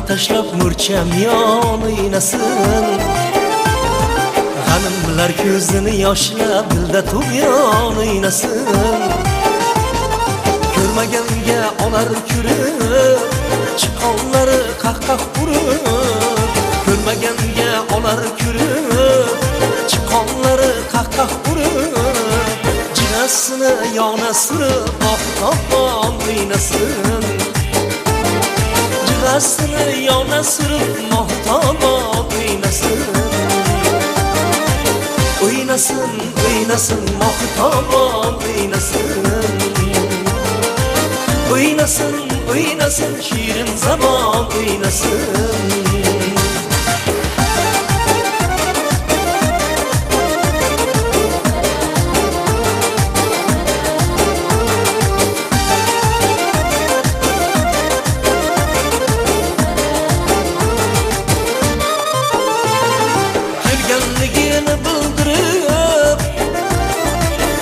tashlab murcham yon o'ynasin. G'animlar ko'zini yoshlab dilda tug'yon o'ynasin. Ko'rmaganga olar kulib, chiqonlari qahqah urib. Ko'rmaganga olar kulib, chiqonlari qahqah urib. Jinasini yona surib, oftobon o'ynasin. Jinasini yona surib, oftobon o'ynasin. O'ynasin, o'ynasin, oftobon o'ynasin. O'ynasin, o'ynasin, shirin zamon o'ynasin. Kelganligini bildirib,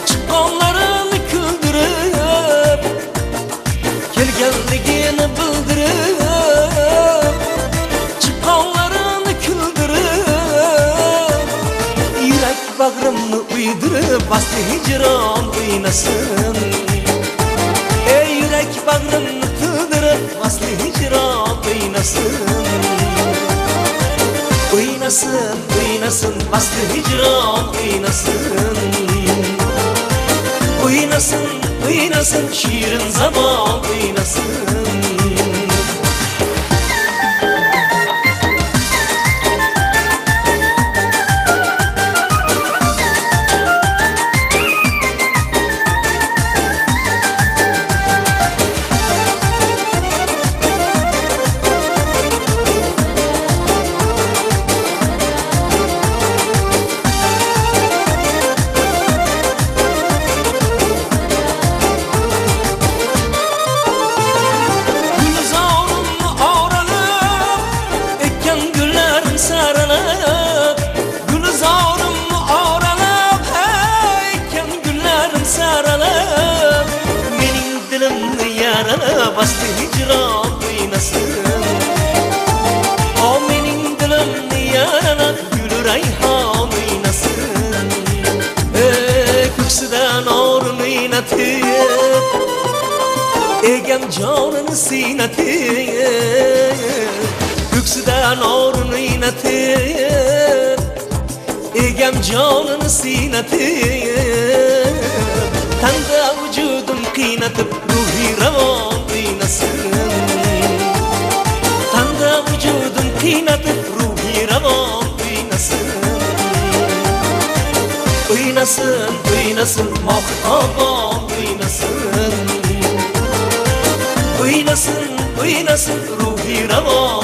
chiqqonlarini kuldirib. Kelganligini bildirib, chiqqonlarini kuldirib. Yurak bag'rimni uydirib, vaqti hijron o'ynasin. Ey yurak bag'rimni to'ldirib, vaqti hijron o'ynasin. O'ynasin, o'ynasin, vaqti hijron o'ynasin. O'ynasin, o'ynasin, shirin zamon o'ynasin. Vaqti hijron o'ynasin. O mening dilimni yaralab, gul rayhon o'ynasin. Ko'ksidan orin o'ynatib, egam jonini siynatib. Ko'ksidan orin o'ynatib, egam jonini siynatib. Tanda vujudim qiynatib, ruhiy ravon o'ynasin. Tanda vujudim qiynatib, ruhiy ravon o'ynasin. O'ynasin, o'ynasin, mohtobon o'ynasin. O'ynasin, o'ynasin, ruhiy ravon